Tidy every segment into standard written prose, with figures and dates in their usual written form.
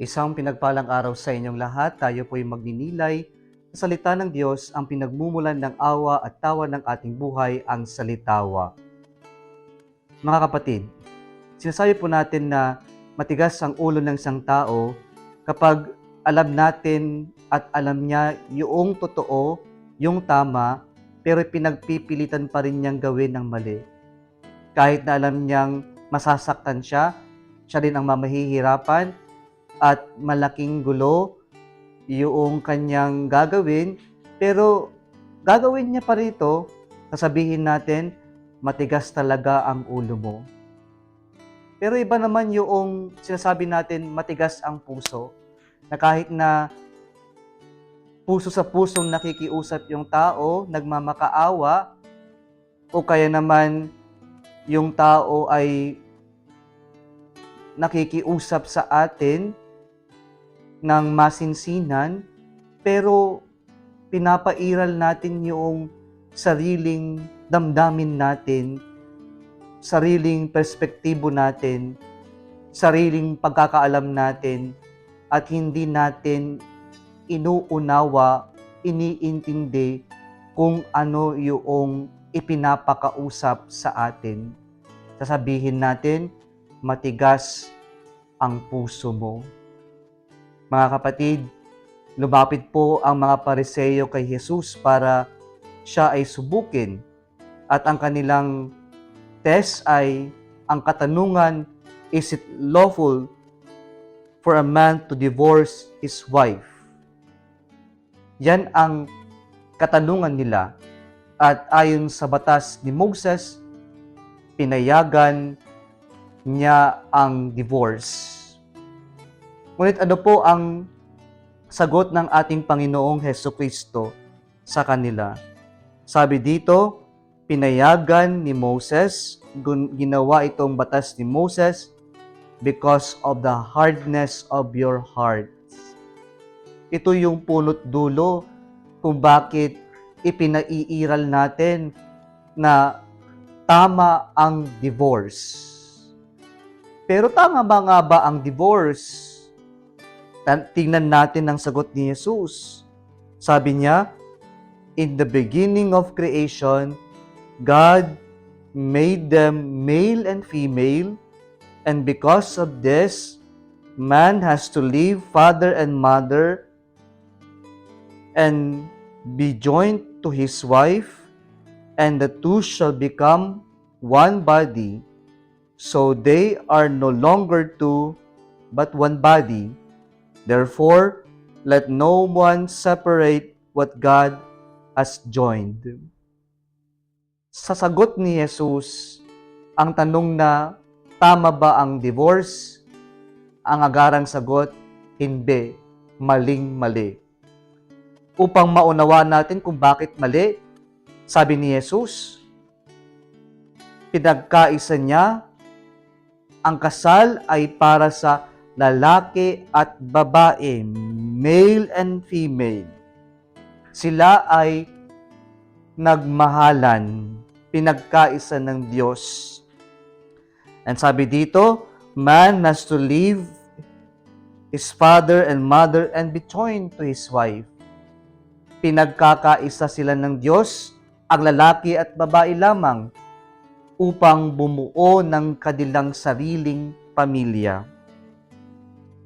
Isang pinagpalang araw sa inyong lahat. Tayo po'y magninilay sa salita ng Diyos, ang pinagmumulan ng awa at tawa ng ating buhay, ang salitawa. Mga kapatid, sinasabi po natin na matigas ang ulo ng isang tao kapag alam natin at alam niya yung totoo, yung tama, pero pinagpipilitan pa rin niyang gawin ng mali. Kahit na alam niyang masasaktan siya, siya din ang mamahihirapan, at malaking gulo yung kanyang gagawin, pero gagawin niya pa rito, sasabihin natin, matigas talaga ang ulo mo. Pero iba naman yung sinasabi natin, matigas ang puso, na kahit na puso sa pusong nakikiusap yung tao, nagmamakaawa, o kaya naman yung tao ay nakikiusap sa atin ng masinsinan, pero pinapairal natin yung sariling damdamin natin, sariling perspektibo natin, sariling pagkakaalam natin, at hindi natin inuunawa, iniintindi kung ano yung ipinapakausap sa atin. Sasabihin natin, matigas ang puso mo. Mga kapatid, lumapit po ang mga Pariseo kay Jesus para siya ay subukin. At ang kanilang test ay ang katanungan, is it lawful for a man to divorce his wife? Yan ang katanungan nila. At ayon sa batas ni Moses, pinayagan niya ang divorce. Ngunit ano po ang sagot ng ating Panginoong Hesukristo sa kanila? Sabi dito, pinayagan ni Moses, ginawa itong batas ni Moses because of the hardness of your hearts. Ito yung punot dulo kung bakit ipinaiiral natin na tama ang divorce. Pero tama ba nga ba ang divorce? Tingnan natin ang sagot ni Jesus. Sabi niya, in the beginning of creation, God made them male and female, and because of this, man has to leave father and mother and be joined to his wife, and the two shall become one body. So they are no longer two, but one body. Therefore, let no one separate what God has joined. Sa sagot ni Jesus, ang tanong na tama ba ang divorce? Ang agarang sagot, hindi, maling-mali. Upang maunawa natin kung bakit mali, sabi ni Jesus, pinagkaisa niya, ang kasal ay para sa lalaki at babae, male and female. Sila ay nagmahalan, pinagkaisa ng Diyos. And sabi dito, man has to leave his father and mother and be joined to his wife. Pinagkakaisa sila ng Diyos, ang lalaki at babae lamang, upang bumuo ng kanilang sariling pamilya.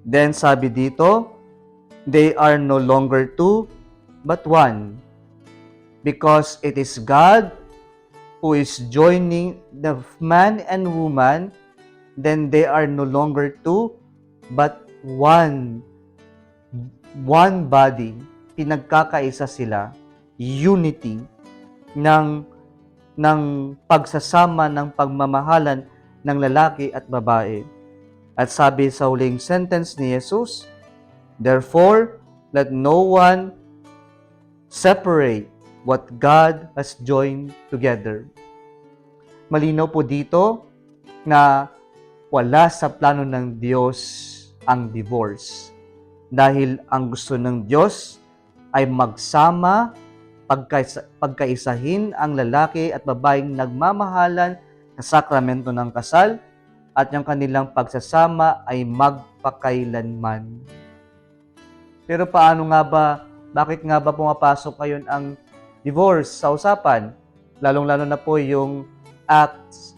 Then sabi dito, they are no longer two, but one. Because it is God who is joining the man and woman, then they are no longer two, but one. One body. Pinagkakaisa sila. Unity ng pagsasama, ng pagmamahalan ng lalaki at babae. At sabi sa huling sentence ni Jesus, therefore, let no one separate what God has joined together. Malinaw po dito na wala sa plano ng Diyos ang divorce. Dahil ang gusto ng Diyos ay magsama, pagkaisahin ang lalaki at babaeng nagmamahalan sa sakramento ng kasal, at yung kanilang pagsasama ay magpapatawad. magpakailanman. Pero paano nga ba, bakit nga ba pumapasok ngayon ang divorce sa usapan? Lalong-lalo na po yung Acts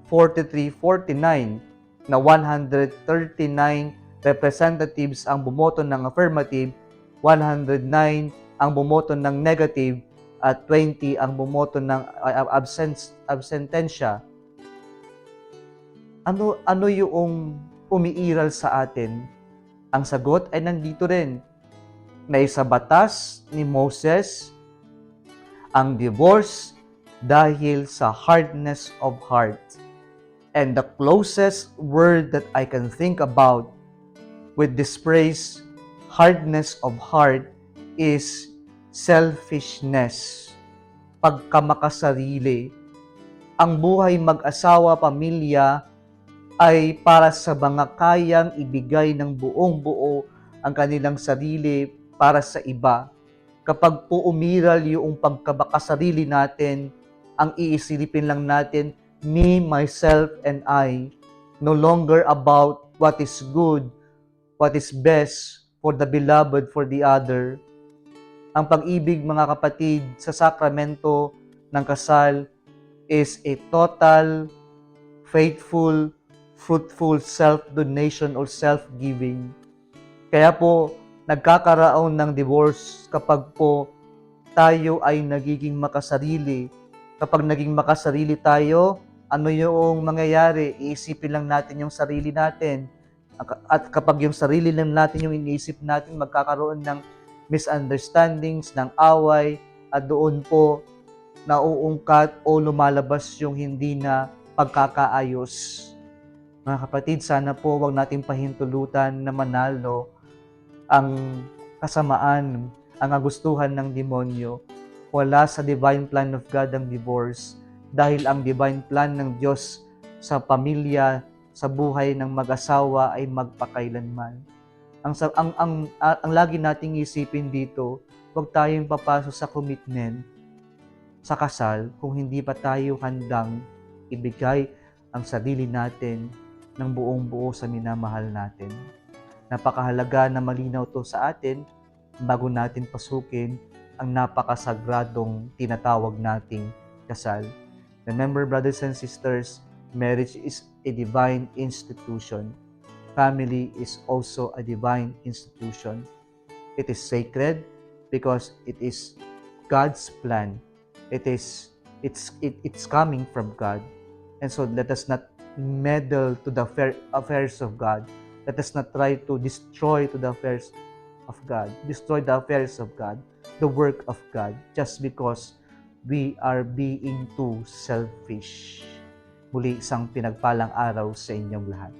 43-49 na 139 representatives ang bumoto ng affirmative, 109 ang bumoto ng negative, at 20 ang bumoto ng absentensya. Ano yung umiiral sa atin? Ang sagot ay nandito rin, na sa batas ni Moses ang divorce dahil sa hardness of heart. And the closest word that I can think about with this phrase, hardness of heart, is selfishness, pagkamakasarili. Ang buhay mag-asawa, pamilya, ay para sa mga kayang ibigay ng buong buo ang kanilang sarili para sa iba. Kapag po umiral yung pagkabakasarili natin, ang iisipin lang natin, me, myself, and I, no longer about what is good, what is best for the beloved, for the other. Ang pag-ibig, mga kapatid, sa sakramento ng kasal is a total, faithful, fruitful self-donation or self-giving. Kaya po, nagkakaroon ng divorce kapag po tayo ay nagiging makasarili. Kapag naging makasarili tayo, ano yung mangyayari? Iisipin lang natin yung sarili natin. At kapag yung sarili lang natin yung iniisip natin, magkakaroon ng misunderstandings, ng away, at doon po nauungkat o lumalabas yung hindi na pagkakaayos. Mga kapatid, sana po wag nating pahintulutan na manalo ang kasamaan, ang kagustuhan ng demonyo. Wala sa divine plan of God ang divorce, dahil ang divine plan ng Diyos sa pamilya, sa buhay ng mag-asawa ay magpakailanman. Ang lagi nating isipin dito, huwag tayong papasok sa commitment sa kasal kung hindi pa tayo handang ibigay ang sarili natin ng buong buo sa minamahal natin. Napakahalaga na malinaw to sa atin bago natin pasukin ang napakasagradong tinatawag nating kasal. Remember, brothers and sisters, marriage is a divine institution. Family is also a divine institution. It is sacred because it is God's plan. It's coming from God. And so let us not meddle to the affairs of God. Let us not try to destroy to the affairs of God, destroy the affairs of God, the work of God, just because we are being too selfish. Muli, isang pinagpalang araw sa inyong lahat.